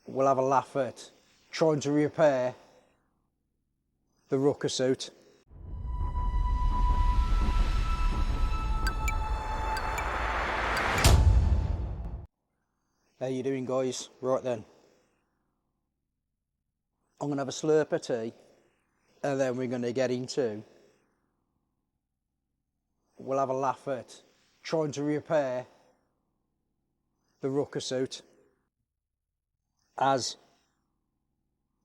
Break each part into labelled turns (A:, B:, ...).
A: we'll have a laugh at trying to repair the RUKKA suit. How you doing, guys? Right then, I'm gonna have a slurp of tea and then we're gonna get into, we'll have a laugh at trying to repair the RUKKA suit as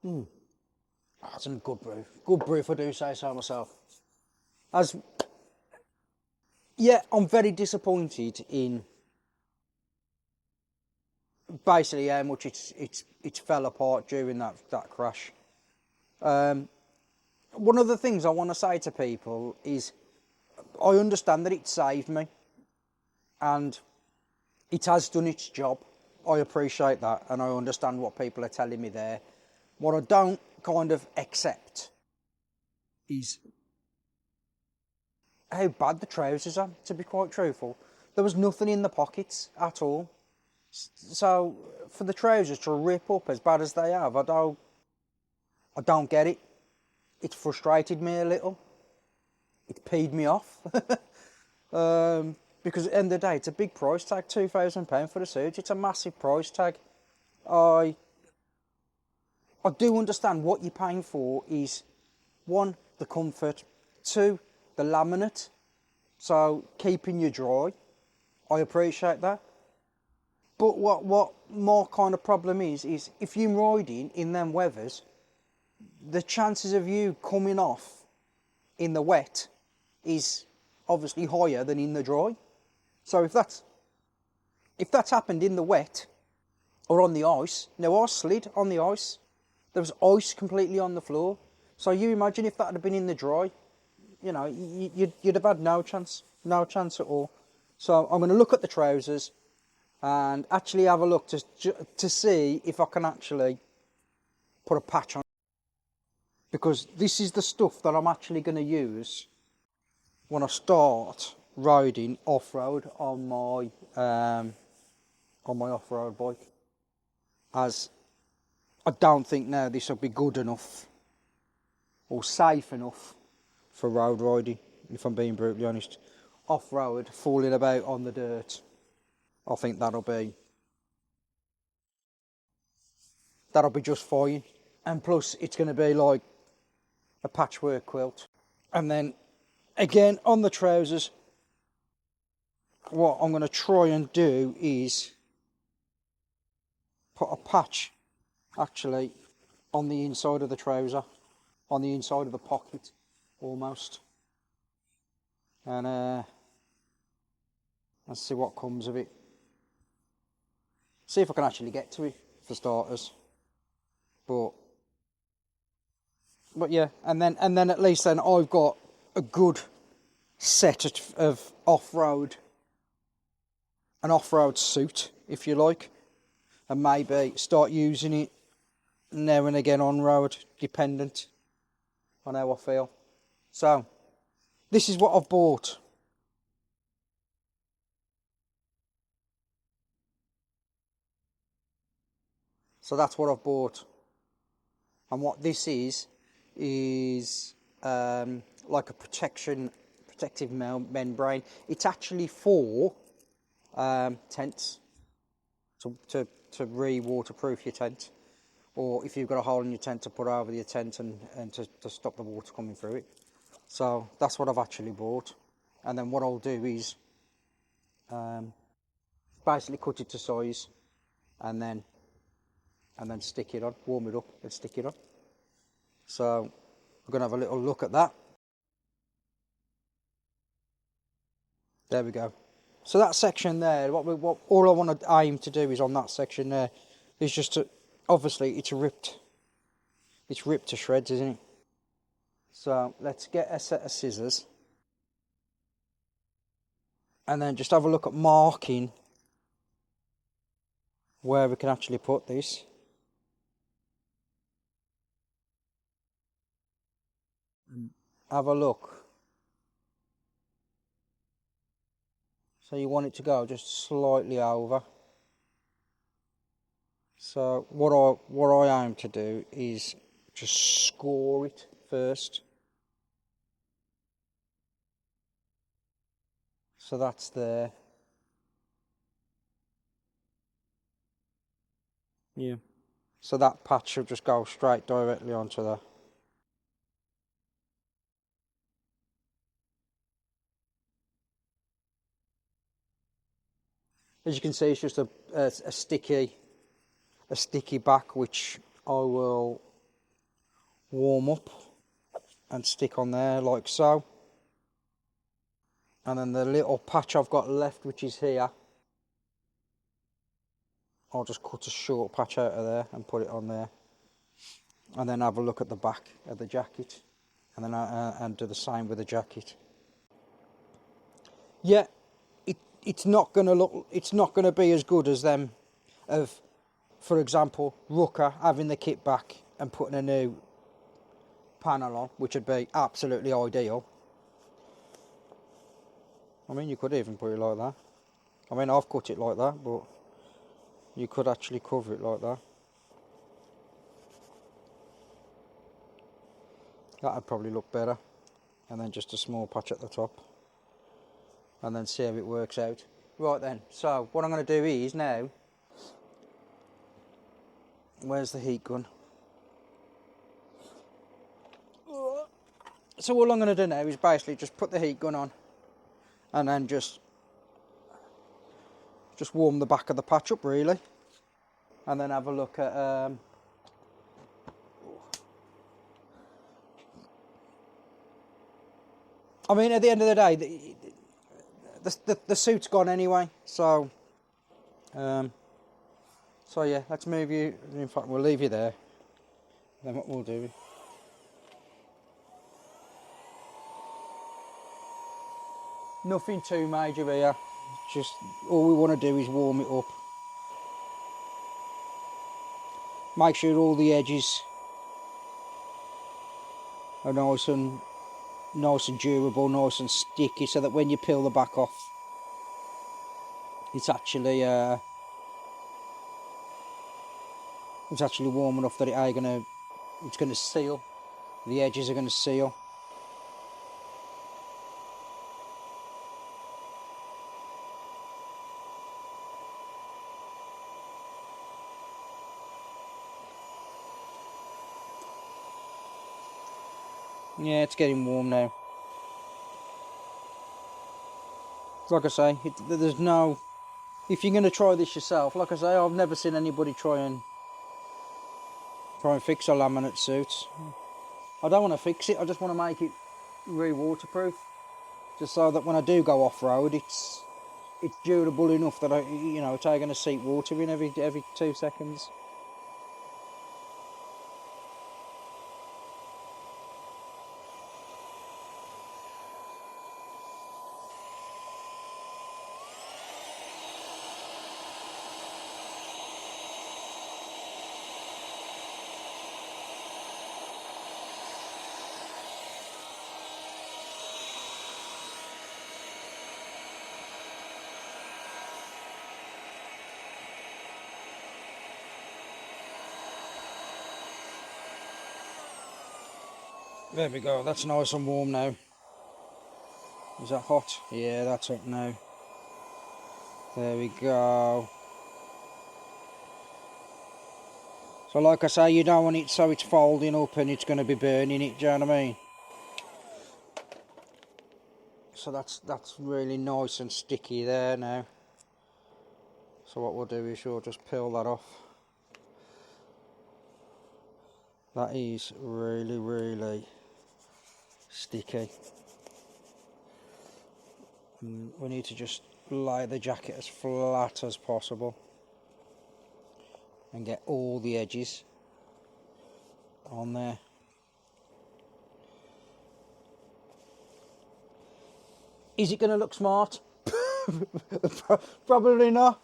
A: that's a good brew if I do say so myself. As yeah, I'm very disappointed in basically how much it's fell apart during that crash. One of the things I want to say to people is I understand that it saved me and it has done its job. I appreciate that and I understand what people are telling me there. What I don't kind of accept is how bad the trousers are, to be quite truthful. There was nothing in the pockets at all. So for the trousers to rip up as bad as they have, I don't get it. It frustrated me a little. It peed me off. Because at the end of the day, it's a big price tag, £2,000 for the suit. It's a massive price tag. I do understand what you're paying for is, one, the comfort, two, the laminate, so keeping you dry. I appreciate that. But what more kind of problem is if you're riding in them weathers, the chances of you coming off in the wet is obviously higher than in the dry. So if that's happened in the wet or on the ice, now I slid on the ice. There was ice completely on the floor. So you imagine if that had been in the dry, you know, you'd have had no chance at all. So I'm going to look at the trousers and actually have a look to see if I can actually put a patch on. Because this is the stuff that I'm actually going to use when I start riding off-road on my off-road bike. As I don't think now this will be good enough or safe enough for road riding, if I'm being brutally honest. Off-road, falling about on the dirt, I think that'll be just fine. And plus it's going to be like a patchwork quilt. And then again on the trousers, what I'm going to try and do is put a patch actually on the inside of the trouser, on the inside of the pocket almost, and let's see what comes of it. See if I can actually get to it for starters. But yeah, and then at least then I've got a good set of an off-road suit, if you like, and maybe start using it now and again on road, dependent on how I feel. So this is what I've bought. So that's what I've bought. And what this is like a protective membrane. It's actually for tents, to re-waterproof your tent, or if you've got a hole in your tent to put over your tent and to stop the water coming through it. So that's what I've actually bought. And then what I'll do is basically cut it to size and then stick it on, warm it up and stick it on. So we're going to have a little look at that. There we go. So that section there, what all I want to aim to do is on that section there is just to, obviously it's ripped to shreds, isn't it? So let's get a set of scissors and then just have a look at marking where we can actually put this. Have a look. So you want it to go just slightly over. So what I aim to do is just score it first. So that's there. Yeah. So that patch should just go straight directly onto there. As you can see, it's just a sticky back, which I will warm up and stick on there like so. And then the little patch I've got left, which is here, I'll just cut a short patch out of there and put it on there. And then have a look at the back of the jacket, and then and do the same with the jacket. Yeah, it's not gonna be as good as them of, for example, RUKKA having the kit back and putting a new panel on, which would be absolutely ideal. I mean, you could even put it like that. I mean, I've cut it like that, but you could actually cover it like that. That would probably look better. And then just a small patch at the top. And then see how it works out. Right then, so what I'm going to do is now, where's the heat gun? So all I'm going to do now is basically just put the heat gun on and then just warm the back of the patch up really, and then have a look at I mean, at the end of the day, the suit's gone anyway, so so yeah, let's move you. In fact, we'll leave you there. Then what we'll do, nothing too major here, just all we want to do is warm it up. Make sure all the edges are nice and durable, nice and sticky, so that when you peel the back off, it's actually warm enough that it's gonna seal. The edges are gonna seal. Yeah, it's getting warm now. Like I say, there's no... If you're going to try this yourself, like I say, I've never seen anybody try and fix a laminate suit. I don't want to fix it, I just want to make it re-waterproof. Just so that when I do go off-road, it's durable enough that it's ain't going to seep water in every 2 seconds. There we go, that's nice and warm now. Is that hot? Yeah, that's hot now. There we go. So like I say, you don't want it so it's folding up and it's going to be burning it, do you know what I mean? So that's really nice and sticky there now. So what we'll do is we'll just peel that off. That is really, really sticky. And we need to just lay the jacket as flat as possible and get all the edges on there. Is it going to look smart? Probably not.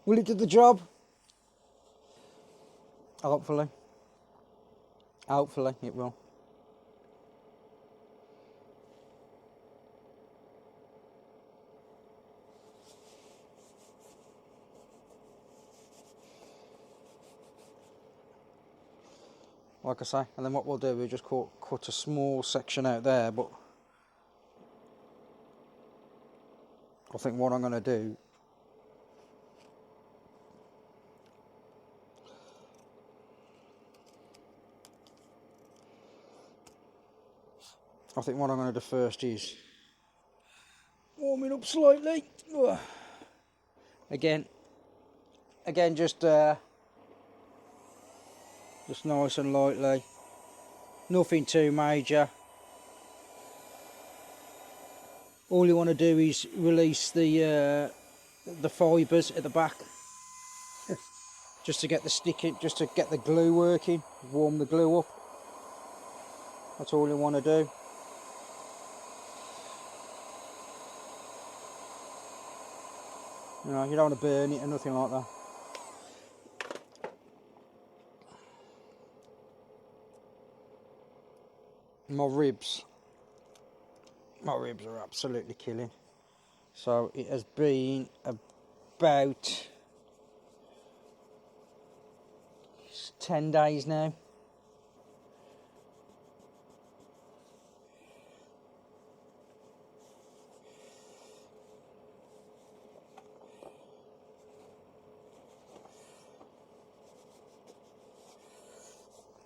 A: Will it do the job? Hopefully. Hopefully it will. like I say. And then what we'll do, we'll just cut a small section out there, but I think what I'm going to do, first is warm it up slightly. Ugh. Again, just nice and lightly. Nothing too major. All you want to do is release the fibres at the back, just to get the sticking, just to get the glue working, warm the glue up. That's all you want to do. You know, you don't want to burn it or nothing like that. My ribs are absolutely killing. So it has been about 10 days now.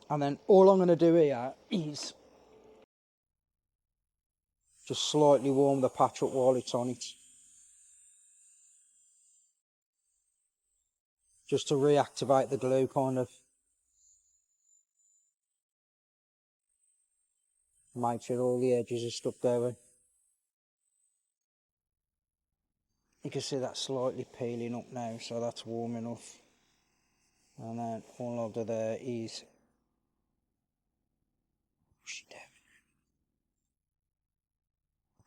A: And then all I'm going to do here is just slightly warm the patch up while it's on it. Just to reactivate the glue, kind of. Make sure all the edges are stuck there. You can see that slightly peeling up now, so that's warm enough. And then all I'll do there is push it down.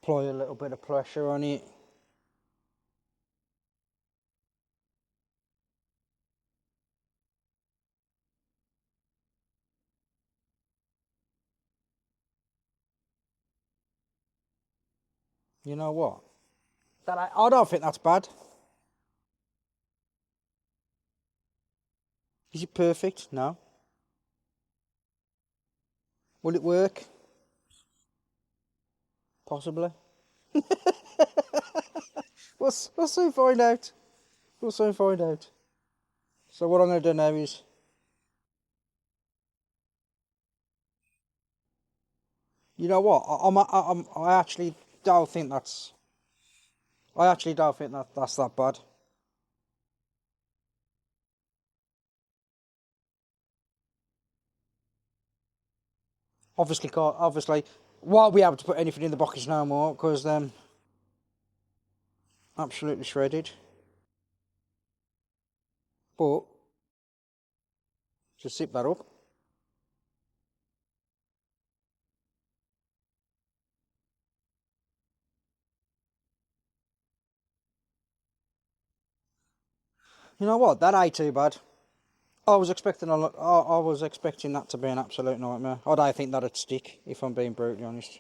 A: Apply a little bit of pressure on it. You know what? I don't think that's bad. Is it perfect? No. Will it work? Possibly. We'll soon find out. We'll soon find out. So what I'm going to do now is, you know what? I actually don't think that's. I actually don't think that's that bad. Obviously, won't be able to put anything in the boxes no more because absolutely shredded. But just zip that up. You know what? That ain't too bad. I was expecting that to be an absolute nightmare. I don't think that'd stick, if I'm being brutally honest.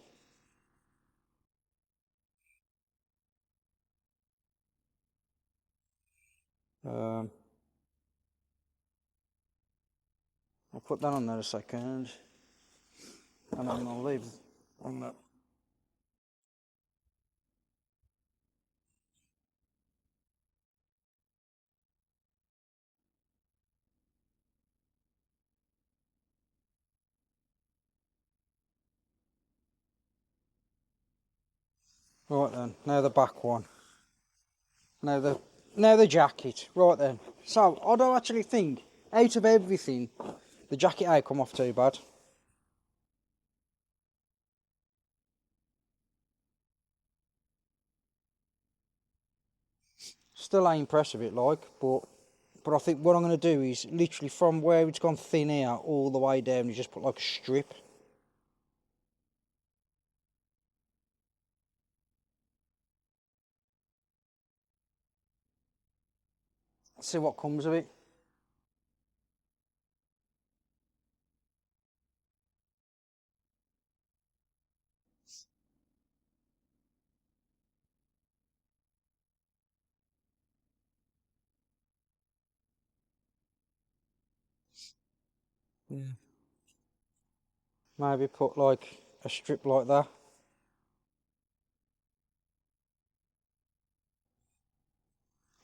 A: I'll put that on there a second, and then I'll leave on that. Right then, now the back one. Now the jacket. Right then. So I don't actually think, out of everything, the jacket ain't come off too bad. Still ain't impressed with it, like, but I think what I'm going to do is literally from where it's gone thin here all the way down, you just put like a strip. See what comes of it. Yeah. Maybe put like a strip like that.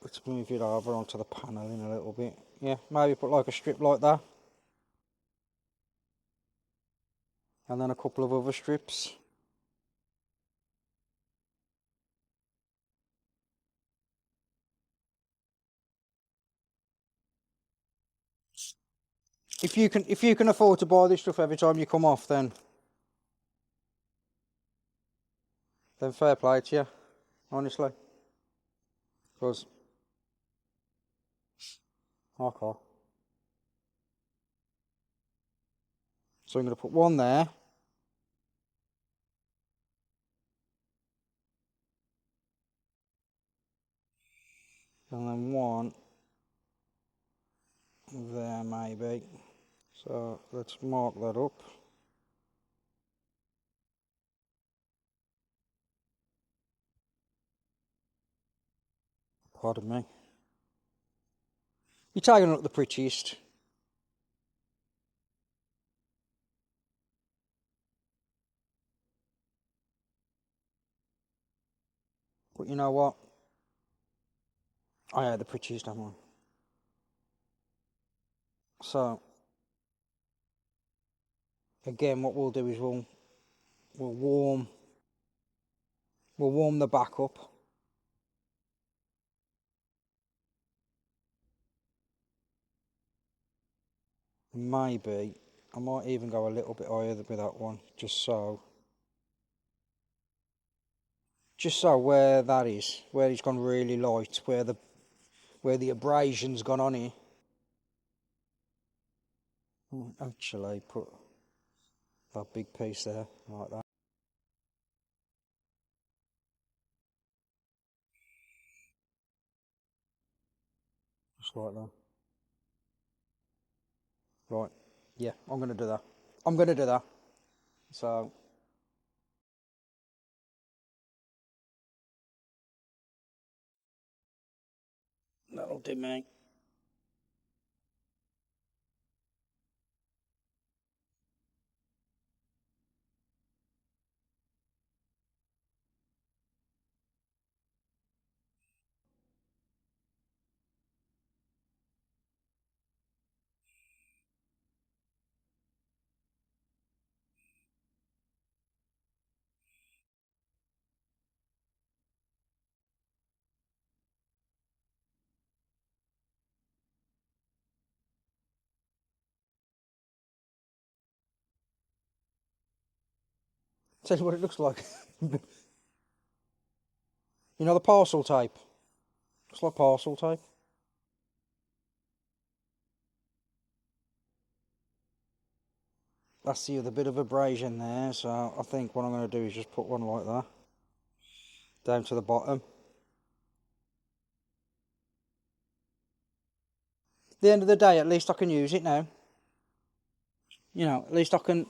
A: Let's move it over onto the panelling a little bit. Yeah, maybe put like a strip like that. And then a couple of other strips. If you can afford to buy this stuff every time you come off, then fair play to you, honestly. Because okay. So I'm going to put one there. And then one there maybe. So let's mark that up. Pardon me. You're taking up the prettiest. But you know what? I had the prettiest, haven't I? So again, what we'll do is we'll warm the back up. Maybe I might even go a little bit higher with that one, just so where that is, where it's gone really light, where the abrasion's gone on here. Actually, put that big piece there like that. Just like that. Right. Yeah, I'm going to do that. I'm going to do that. So, that'll do me. Tell you what it looks like. You know the parcel tape? Looks like parcel tape. That's the other bit of abrasion there, so I think what I'm going to do is just put one like that down to the bottom. At the end of the day, at least I can use it now. You know, at least I can.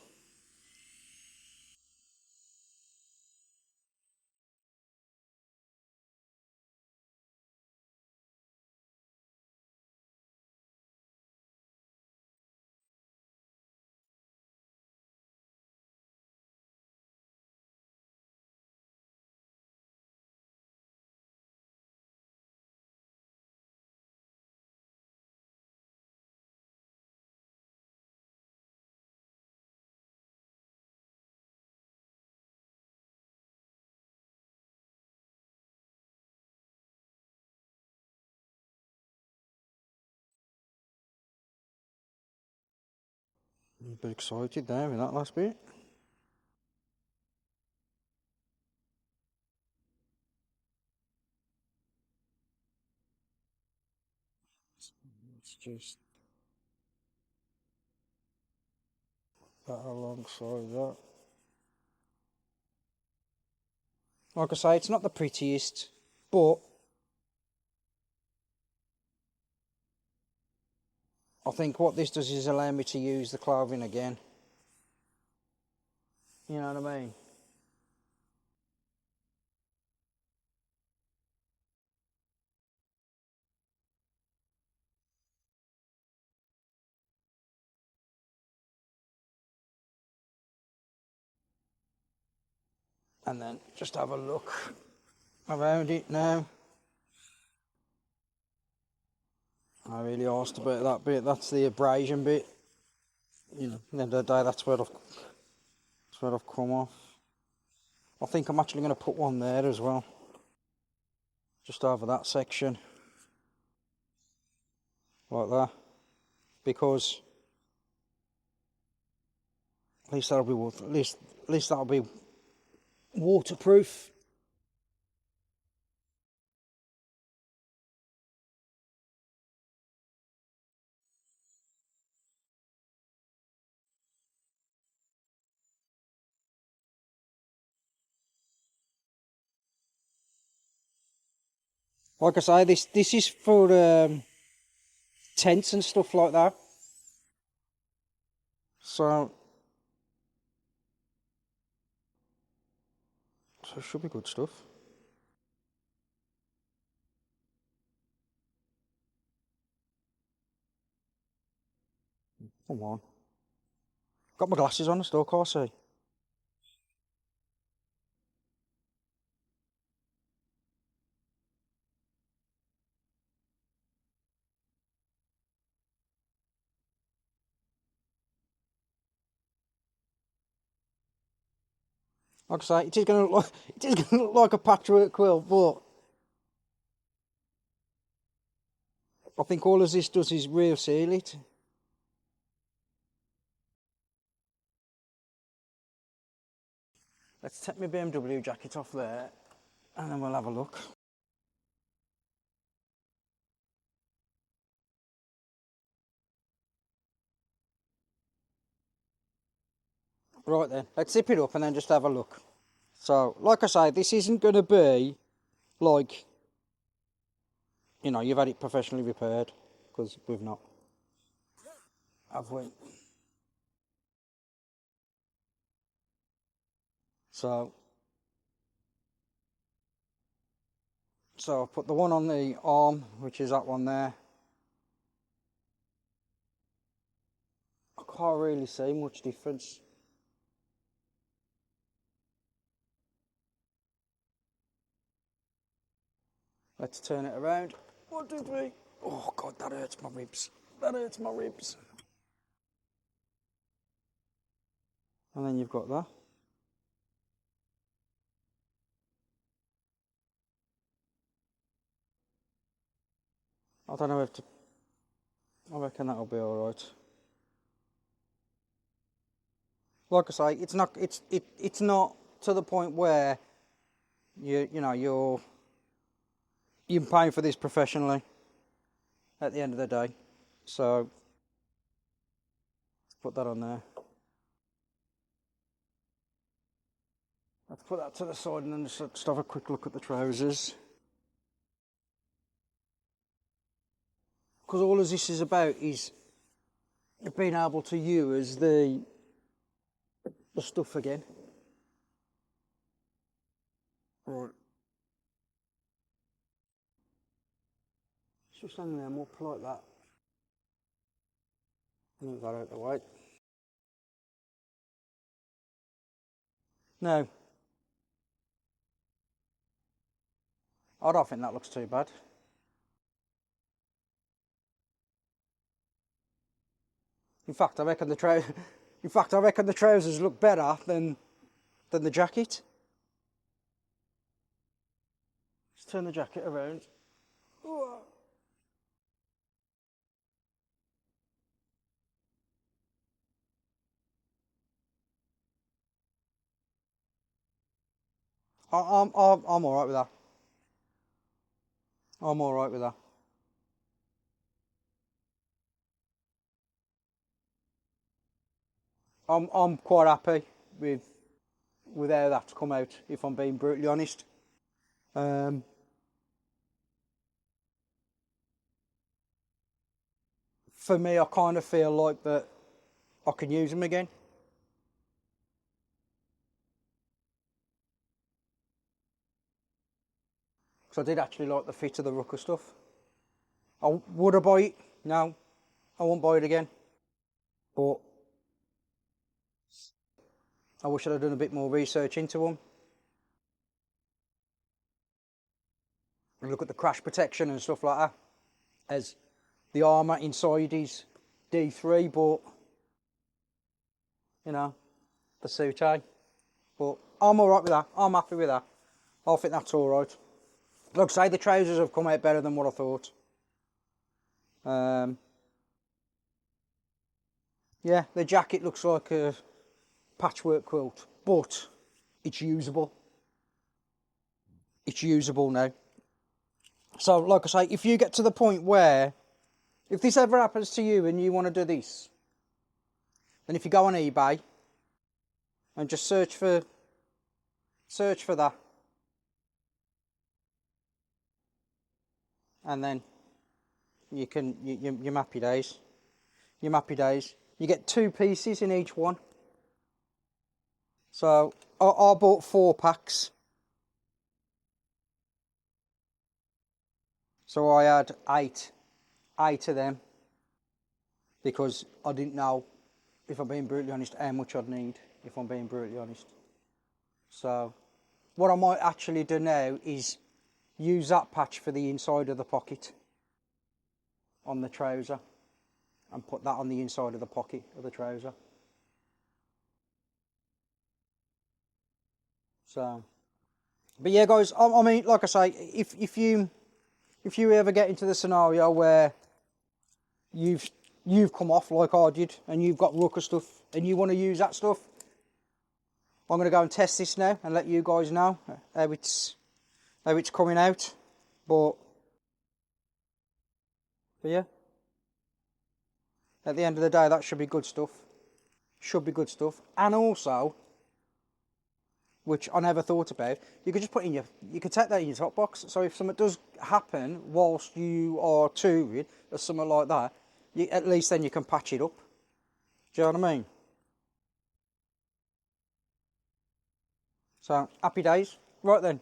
A: I'm a bit excited there with that last bit. Let's just that alongside that. Like I say, it's not the prettiest, but I think what this does is allow me to use the clothing again. You know what I mean? and then just have a look around it now. I really asked about that bit. That's the abrasion bit. You know, at the end of the day, that's where I've come off. I think I'm actually going to put one there as well, just over that section, like that, because at least that'll be at least that'll be waterproof. Like I say, this is for tents and stuff like that. So it should be good stuff. Come on. Got my glasses on, I still can't see. Like I say, it is going to look like, it is going to look like a patchwork quilt, but I think all of this does is real seal it. Let's take my BMW jacket off there, and then we'll have a look. Right then, let's zip it up and then just have a look. So, like I say, this isn't going to be like, you know, you've had it professionally repaired, because we've not, have we? So I've put the one on the arm, which is that one there. I can't really see much difference. Let's turn it around. 1, 2, 3. Oh God, that hurts my ribs. That hurts my ribs. And then you've got that. I don't know if to. I reckon that'll be all right. Like I say, it's not. It's not to the point where you're paying for this professionally. At the end of the day, so let's put that on there. Let's put that to the side and then just have a quick look at the trousers. Because all of this is about is being able to use the stuff again. Right. Just hang them up like that. Move that out of the way. No. I don't think that looks too bad. In fact, I reckon the trousers look better than the jacket. Just turn the jacket around. I'm all right with that. I'm all right with that. I'm quite happy with how that's come out, if I'm being brutally honest. For me, I kind of feel like that I can use them again. Because I did actually like the fit of the RUKKA stuff. Would I buy it? No, I won't buy it again. But I wish I'd have done a bit more research into them. And look at the crash protection and stuff like that. As the armour inside is D3, but, you know, the suit, eh? But I'm alright with that. I'm happy with that. I think that's alright. Like I say, the trousers have come out better than what I thought. Yeah, the jacket looks like a patchwork quilt, but it's usable. It's usable now. So, like I say, if you get to the point where, if this ever happens to you and you want to do this, then if you go on eBay and just search for that, and then you can your happy days, your happy days. You get 2 pieces in each one. So I bought 4 packs. So I had eight of them, because I didn't know, if I'm being brutally honest, how much I'd need, if I'm being brutally honest. So what I might actually do now is use that patch for the inside of the pocket on the trouser, and put that on the inside of the pocket of the trouser. So, but yeah, guys, I mean, like I say, if you ever get into the scenario where you've come off like I did, and you've got RUKKA stuff and you want to use that stuff, I'm going to go and test this now and let you guys know how it's coming out. But yeah, at the end of the day, that should be good stuff. Should be good stuff. And also, which I never thought about, you could just put in you could take that in your top box. So if something does happen whilst you are touring or something like that, at least then you can patch it up. Do you know what I mean? So, happy days. Right then,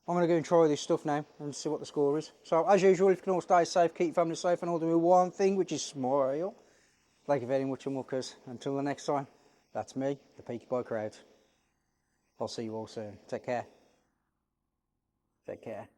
A: I'm going to go and try this stuff now and see what the score is. So, as usual, if you can all stay safe, keep your family safe, and all do one thing, which is smile. Thank you very much, muckers. Until the next time, that's me, the Peaky Boy Crowd. I'll see you all soon. Take care. Take care.